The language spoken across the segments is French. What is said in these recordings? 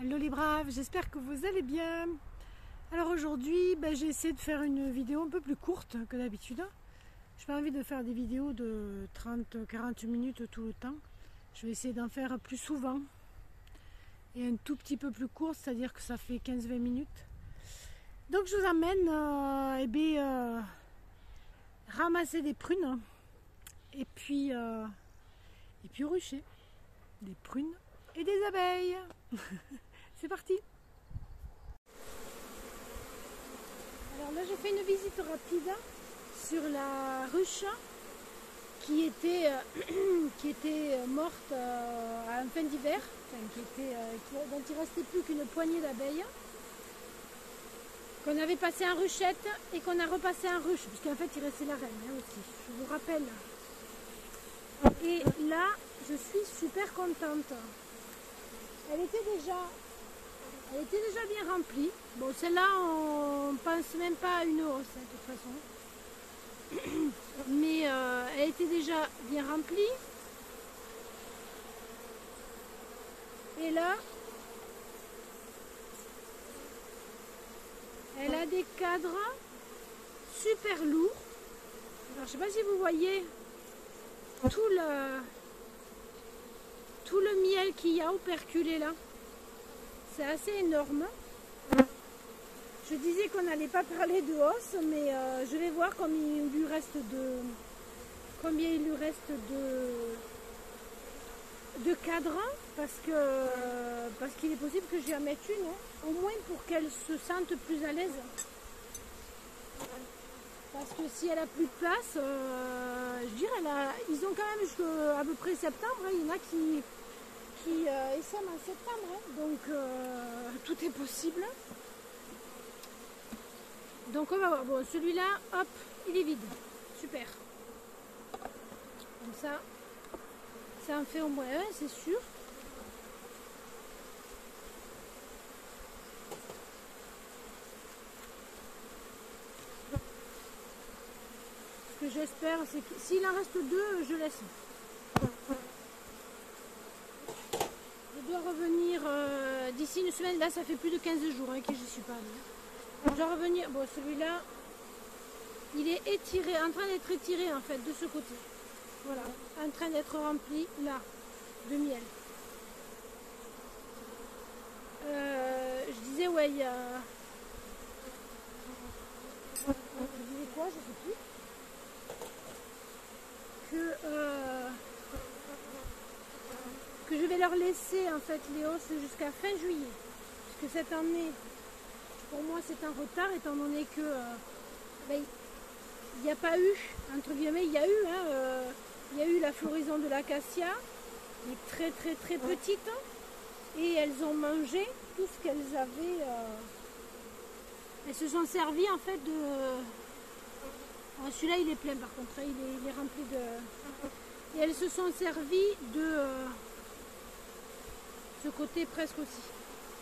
Hello les braves, j'espère que vous allez bien. Alors aujourd'hui, j'ai essayé de faire une vidéo un peu plus courte que d'habitude. Je n'ai pas envie de faire des vidéos de 30-40 minutes tout le temps. Je vais essayer d'en faire plus souvent et un tout petit peu plus court, c'est-à-dire que ça fait 15-20 minutes. Donc je vous amène ramasser des prunes et puis au rucher. Des prunes et des abeilles. C'est parti. Alors là, j'ai fait une visite rapide sur la ruche qui était morte à la fin d'hiver, dont il ne restait plus qu'une poignée d'abeilles, qu'on avait passé en ruchette et qu'on a repassé en ruche, puisqu'en fait il restait la reine aussi, je vous rappelle. Et là, je suis super contente. Elle était déjà bien remplie. Bon, celle-là, on pense même pas à une hausse, de toute façon. Mais elle était déjà bien remplie. Et là, elle a des cadres super lourds. Alors, je sais pas si vous voyez tout le miel qu'il y a operculé là. C'est assez énorme. Je disais qu'on n'allait pas parler de hausse, mais je vais voir combien il lui reste de cadres, parce qu'il est possible que j'y en mette une, au moins pour qu'elle se sente plus à l'aise. Parce que si elle a plus de place, je dirais, ils ont quand même jusqu'à peu près septembre. Il y en a qui essaiment en septembre, donc tout est possible. Donc on va voir. Bon, celui-là, hop, il est vide. Super. Comme ça en fait au moins un, c'est sûr. Ce que j'espère, c'est que s'il en reste deux, je laisse. Je dois revenir d'ici une semaine. Là, ça fait plus de 15 jours que je suis pas allée. Je dois revenir. Bon, celui-là, il est étiré, en train d'être étiré en fait de ce côté. Voilà, en train d'être rempli là de miel. Je disais, ouais, il y a. Je disais quoi, je sais plus. Que je vais leur laisser en fait les hausses jusqu'à fin juillet. Parce que cette année, pour moi, c'est un retard étant donné que il n'y a pas eu, entre guillemets, il y a eu la floraison de l'acacia, qui est très très très petite, et elles ont mangé tout ce qu'elles avaient. Elles se sont servies en fait de. Celui-là il est plein par contre, il est rempli de. Et elles se sont servies de ce côté presque aussi.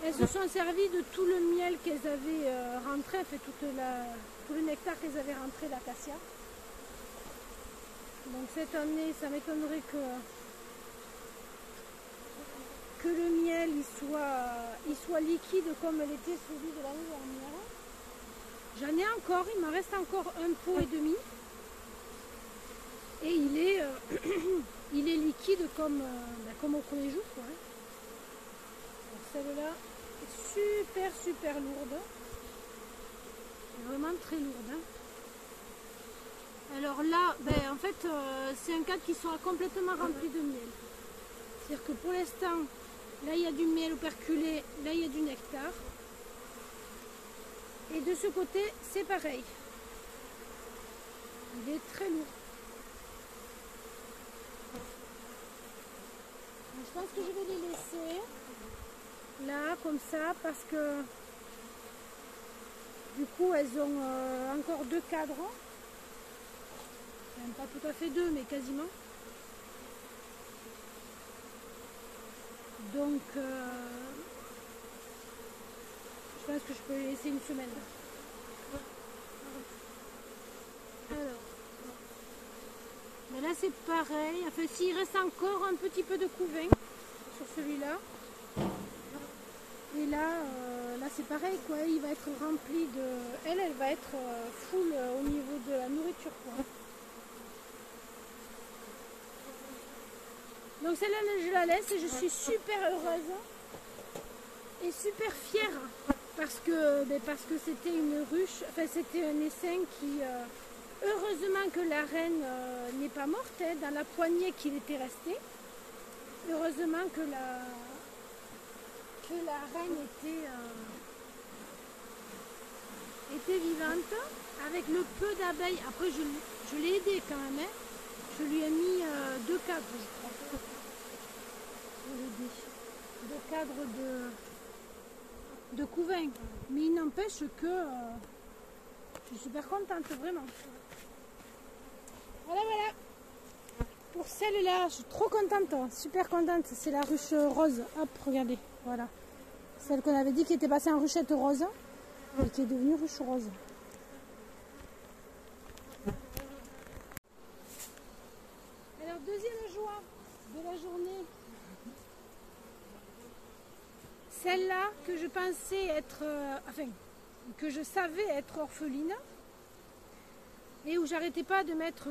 Elles se sont servies de tout le miel qu'elles avaient rentré, fait tout le nectar qu'elles avaient rentré d'acacia. Donc cette année, ça m'étonnerait que le miel il soit liquide comme l'était celui de l'année dernière. J'en ai encore, il m'en reste encore un pot et demi. Et il est liquide comme au premier jour, quoi. Celle-là est super lourde. Vraiment très lourde. Alors là, en fait, c'est un cadre qui sera complètement rempli de miel. C'est-à-dire que pour l'instant, là il y a du miel operculé, là il y a du nectar. Et de ce côté, c'est pareil. Il est très lourd. Donc, je pense que je vais les laisser là, comme ça, parce que du coup, elles ont encore deux cadres. Même pas tout à fait deux, mais quasiment. Donc, je pense que je peux les laisser une semaine. Alors, là c'est pareil. Enfin, s'il reste encore un petit peu de couvain sur celui-là. c'est pareil quoi, il va être rempli de... Elle va être full au niveau de la nourriture quoi. Donc celle-là je la laisse et je suis super heureuse et super fière parce que c'était une ruche, enfin c'était un essaim qui... heureusement que la reine n'est pas morte, hein, dans la poignée qu'il était resté. Heureusement que la reine était vivante, avec le peu d'abeilles. Après, je l'ai aidée quand même. Hein. Je lui ai mis 2 cadres, je crois. Je l'ai aidée. 2 cadres de couvain. Mais il n'empêche que je suis super contente, vraiment. Voilà, voilà. Pour celle-là, je suis trop contente, super contente. C'est la ruche rose. Hop, regardez, voilà. Celle qu'on avait dit qui était passée en ruchette rose et qui est devenue ruche rose. Alors, deuxième joie de la journée. Celle-là que je pensais être, que je savais être orpheline et où j'arrêtais pas de mettre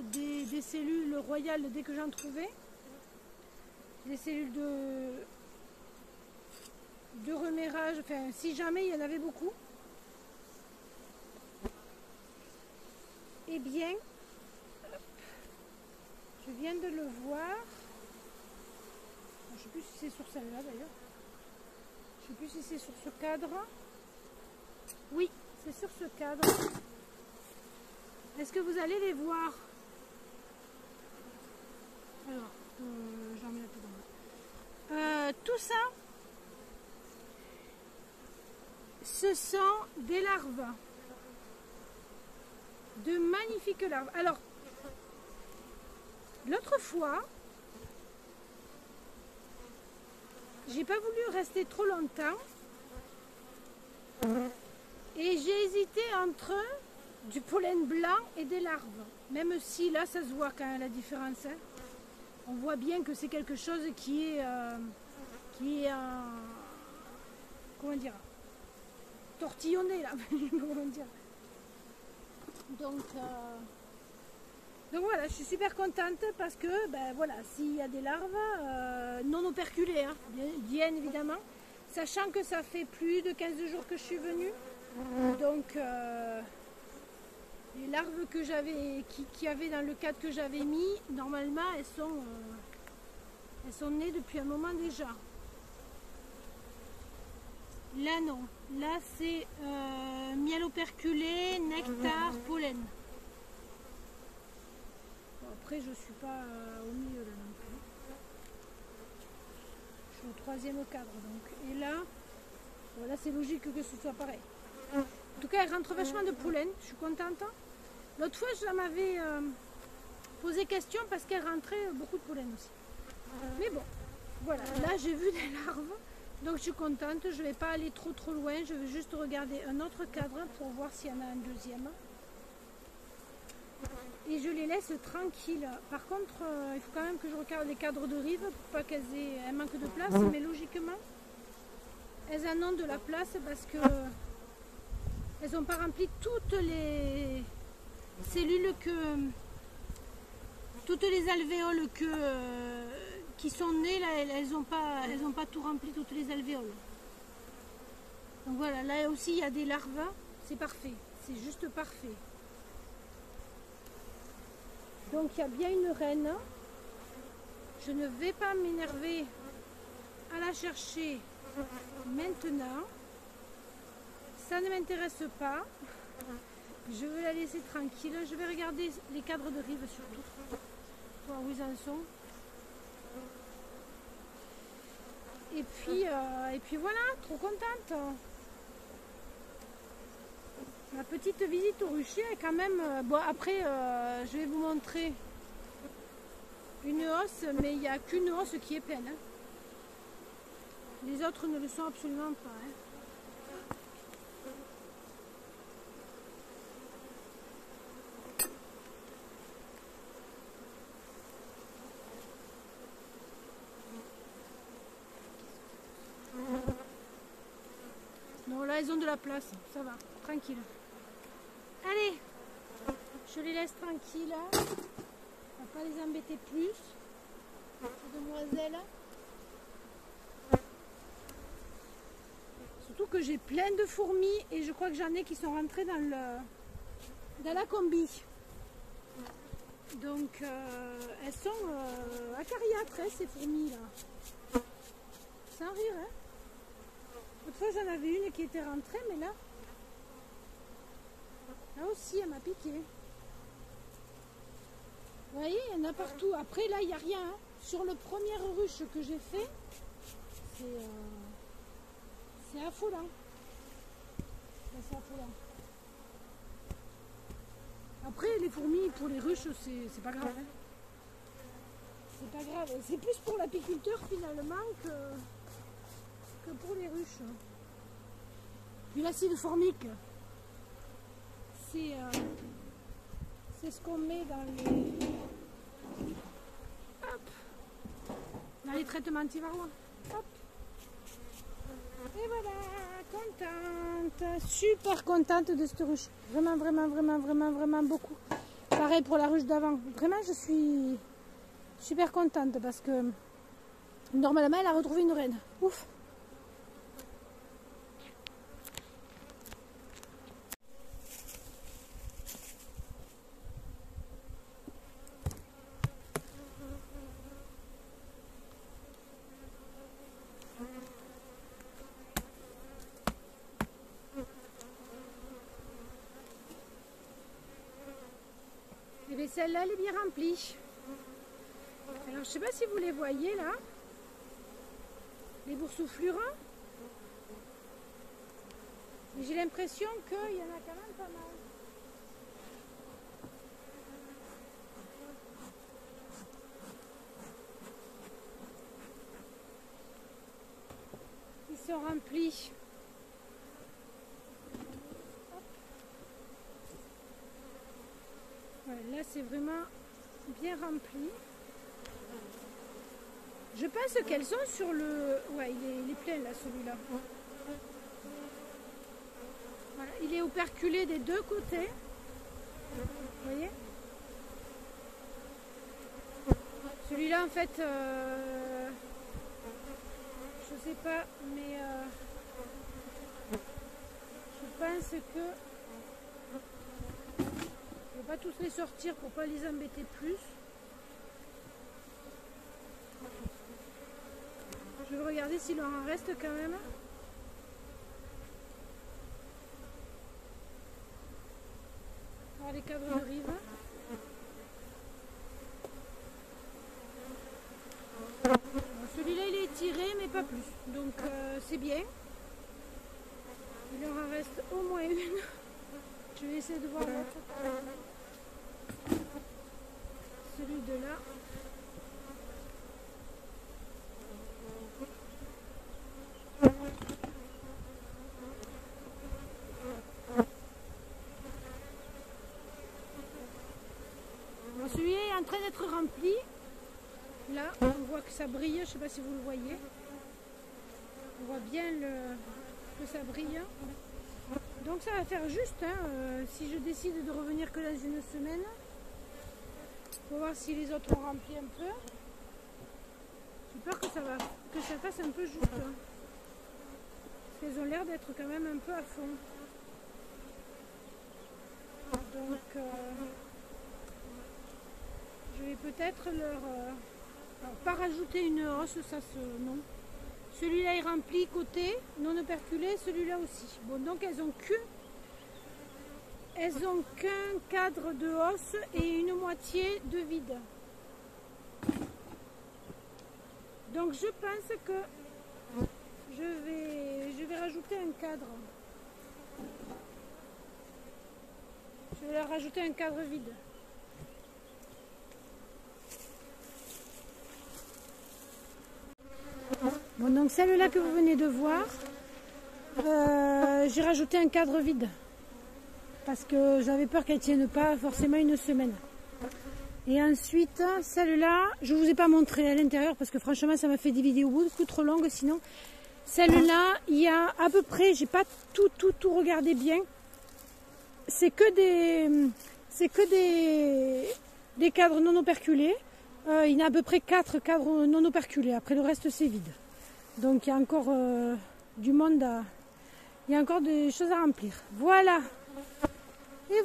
des cellules royales dès que j'en trouvais. Des cellules de reménage, enfin si jamais il y en avait beaucoup. Eh bien, je viens de le voir. Je ne sais plus si c'est sur celle-là d'ailleurs. Je ne sais plus si c'est sur ce cadre. Oui, c'est sur ce cadre. Est-ce que vous allez les voir? Alors, j'en mets un peu dans moi. Tout ça, ce sont des larves. De magnifiques larves. Alors, l'autre fois, j'ai pas voulu rester trop longtemps. Et j'ai hésité entre du pollen blanc et des larves. Même si là, ça se voit quand même la différence. Hein. On voit bien que c'est quelque chose qui est comment dire, tortillonné là. Comment dire. Donc voilà, je suis super contente parce que ben voilà, s'il y a des larves non operculées, hein, bien évidemment, sachant que ça fait plus de 15 jours que je suis venue. Donc les larves que j'avais qui avaient dans le cadre que j'avais mis, normalement elles sont nées depuis un moment déjà. Là non, là c'est miel operculé, nectar, pollen. Bon, après je suis pas au milieu là non plus. Je suis au 3e cadre donc. Et là, voilà, c'est logique que ce soit pareil. En tout cas, elle rentre vachement de pollen, je suis contente. L'autre fois, je m'avais posé question parce qu'elle rentrait beaucoup de pollen aussi. Mais bon, voilà, là j'ai vu des larves, donc je suis contente. Je ne vais pas aller trop loin, je vais juste regarder un autre cadre pour voir s'il y en a un deuxième. Et je les laisse tranquilles. Par contre, il faut quand même que je regarde les cadres de rive pour pas qu'elles manquent de place, mais logiquement, elles en ont de la place parce que elles n'ont pas rempli toutes les cellules toutes les alvéoles qui sont nées là, elles n'ont pas tout rempli, toutes les alvéoles. Donc voilà, là aussi il y a des larves, c'est parfait, c'est juste parfait. Donc il y a bien une reine. Je ne vais pas m'énerver à la chercher maintenant. Ça ne m'intéresse pas. Je vais la laisser tranquille. Je vais regarder les cadres de rive surtout. Voir où ils en sont. Et puis voilà, trop contente. Ma petite visite au rucher est quand même... bon après, je vais vous montrer une hausse, mais il n'y a qu'une hausse qui est pleine. Hein. Les autres ne le sont absolument pas. Hein. elles ont de la place, ça va, tranquille. Allez, je les laisse tranquilles. On va pas les embêter plus, ces demoiselles. Surtout que j'ai plein de fourmis et je crois que j'en ai qui sont rentrées dans la combi. Donc elles sont acariâtres, ces fourmis là. Sans rire, hein. Autrefois j'en avais une qui était rentrée, mais là aussi elle m'a piqué. Vous voyez, il y en a partout. Après là il n'y a rien. Hein. Sur le premier ruche que j'ai fait, c'est affolant. C'est affolant. Après les fourmis pour les ruches c'est pas grave. Hein. C'est pas grave. C'est plus pour l'apiculteur finalement que pour les ruches. Puis l'acide formique, c'est ce qu'on met dans les traitements anti-varrois. Hop. Et voilà, contente, super contente de cette ruche. Vraiment, vraiment, vraiment, vraiment, vraiment beaucoup. Pareil pour la ruche d'avant. Vraiment, je suis super contente parce que normalement, elle a retrouvé une reine. Ouf. Et celle-là, elle est bien remplie. Alors, je sais pas si vous les voyez là, les boursouflures. Mais j'ai l'impression qu'il y en a quand même pas mal. Ils sont remplis. Ouais, là, c'est vraiment bien rempli. Je pense qu'elles sont sur le... Ouais, il est plein là, celui-là. Voilà, il est operculé des deux côtés. Vous voyez? Celui-là, en fait, je sais pas, mais je pense que je vais pas tous les sortir pour pas les embêter plus. Je vais regarder s'il en reste quand même. Voir les cadres de rive. Celui-là il est étiré mais pas plus. Donc c'est bien. Il en reste au moins une. Je vais essayer de voir l'autre. Celui de là. Celui-là est en train d'être rempli. Là, on voit que ça brille. Je ne sais pas si vous le voyez. On voit bien que ça brille. Donc ça va faire juste. Hein, si je décide de revenir que dans une semaine, pour voir si les autres ont rempli un peu. J'ai peur que ça fasse un peu juste. Hein, parce qu'elles ont l'air d'être quand même un peu à fond. Donc je vais peut-être leur... alors, pas rajouter une hausse, non. Celui-là est rempli côté, non operculé, celui-là aussi. Bon, donc elles ont qu'un cadre de hausse et une moitié de vide. Donc je pense que je vais rajouter un cadre. Je vais leur rajouter un cadre vide. Bon, donc celle-là que vous venez de voir, j'ai rajouté un cadre vide. Parce que j'avais peur qu'elle ne tienne pas forcément une semaine. Et ensuite, celle-là, je ne vous ai pas montré à l'intérieur parce que franchement, ça m'a fait des vidéos beaucoup trop longues sinon. Celle-là, il y a à peu près, j'ai pas tout regardé bien. C'est que des cadres non operculés. Il y a à peu près 4 cadres non operculés. Après le reste c'est vide. Donc il y a encore du monde il y a encore des choses à remplir. Voilà. Et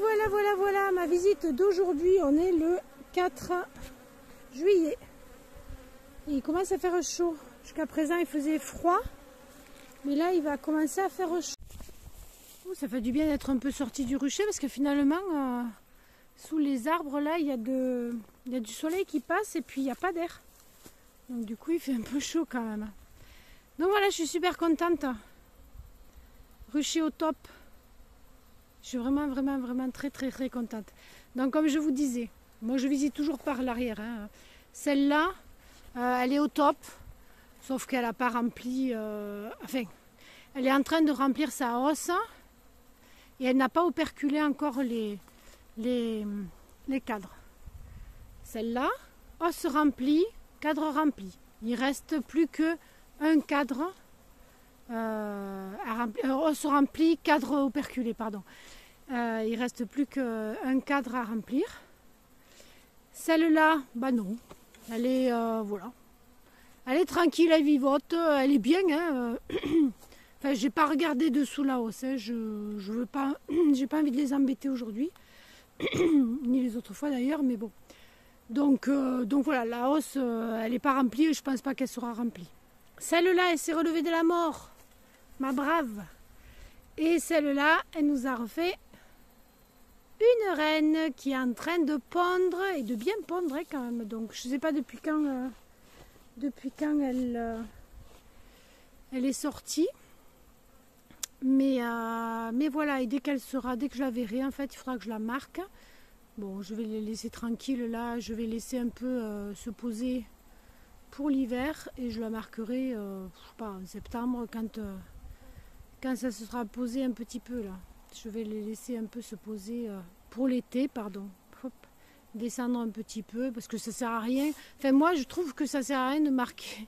voilà ma visite d'aujourd'hui. On est le 4 juillet. Et il commence à faire chaud. Jusqu'à présent il faisait froid. Mais là il va commencer à faire chaud. Ça fait du bien d'être un peu sorti du rucher parce que finalement sous les arbres là il y a du soleil qui passe et puis il n'y a pas d'air. Donc du coup il fait un peu chaud quand même. Donc voilà, je suis super contente. Rucher au top. Je suis vraiment très contente. Donc comme je vous disais, moi je visite toujours par l'arrière. Hein. Celle-là, elle est au top. Sauf qu'elle n'a pas rempli... enfin, elle est en train de remplir sa hausse. Et elle n'a pas operculé encore les cadres. Celle-là, hausse remplie, cadre rempli. Il ne reste plus qu'un cadre à remplir. Hausse remplie, cadre operculé, pardon. Il ne reste plus qu'un cadre à remplir. Celle-là, bah non. Elle est, voilà. Elle est tranquille, elle vivote, elle est bien. Hein. Enfin, j'ai pas regardé dessous la hausse, hein. Je veux pas, j'ai pas envie de les embêter aujourd'hui, ni les autres fois d'ailleurs, mais bon. Donc voilà, la hausse, elle n'est pas remplie et je pense pas qu'elle sera remplie. Celle-là, elle s'est relevée de la mort, ma brave. Et celle-là, elle nous a refait une reine qui est en train de pondre et de bien pondre hein, quand même. Donc je sais pas depuis quand elle est sortie. Mais voilà, et dès que je la verrai, en fait, il faudra que je la marque. Bon, je vais les laisser tranquilles là, je vais laisser un peu se poser pour l'hiver et je la marquerai, je sais pas, en septembre quand ça se sera posé un petit peu là. Je vais les laisser un peu se poser pour l'été, pardon. Hop, descendre un petit peu parce que ça sert à rien. Enfin, moi, je trouve que ça sert à rien de marquer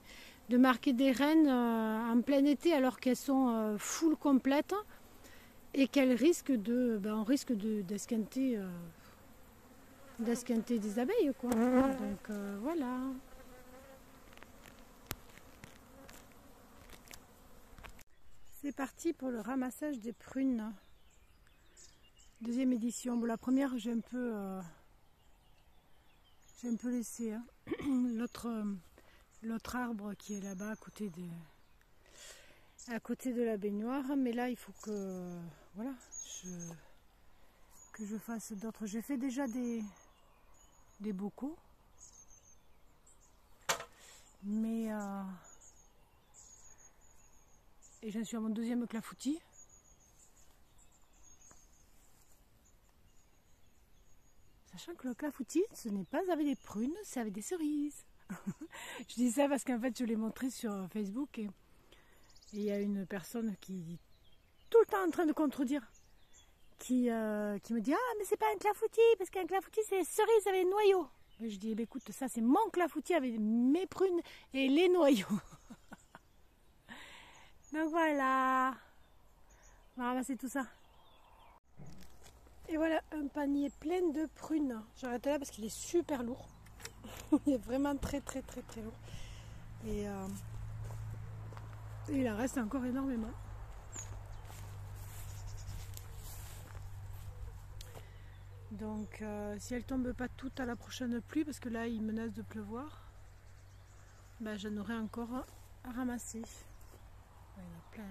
des rennes en plein été alors qu'elles sont full complètes et qu'elles risquent on risque d'esquinter des abeilles quoi. Donc voilà. C'est parti pour le ramassage des prunes. Deuxième édition. Bon, la première j'ai un peu laissé hein. L'autre arbre qui est là-bas à côté de la baignoire, mais là il faut que voilà que je fasse d'autres. J'ai fait déjà des bocaux, mais et j'en suis à mon deuxième clafoutis. Sachant que le clafoutis, ce n'est pas avec des prunes, c'est avec des cerises. Je dis ça parce qu'en fait je l'ai montré sur Facebook et il y a une personne qui est tout le temps en train de contredire, qui me dit ah mais c'est pas un clafoutis parce qu'un clafoutis c'est les cerises avec les noyaux. Et je dis eh bien, écoute ça c'est mon clafoutis avec mes prunes et les noyaux. Donc voilà, on va ramasser tout ça. Et voilà un panier plein de prunes. J'arrête là parce qu'il est super lourd. Il est vraiment très lourd. Et il en reste encore énormément. Donc si elles ne tombent pas toutes à la prochaine pluie, parce que là il menace de pleuvoir, ben, j'en aurai encore à ramasser. Il y en a plein.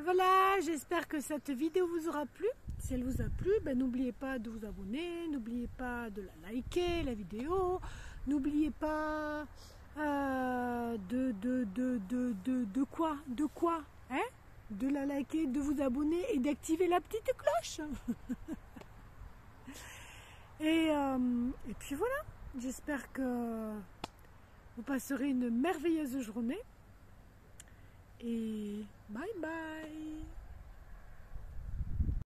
Voilà, j'espère que cette vidéo vous aura plu. Si elle vous a plu, ben, n'oubliez pas de vous abonner, n'oubliez pas de la liker, la vidéo, n'oubliez pas de quoi, hein? de la liker, de vous abonner et d'activer la petite cloche. Et puis voilà, j'espère que vous passerez une merveilleuse journée. Et bye bye.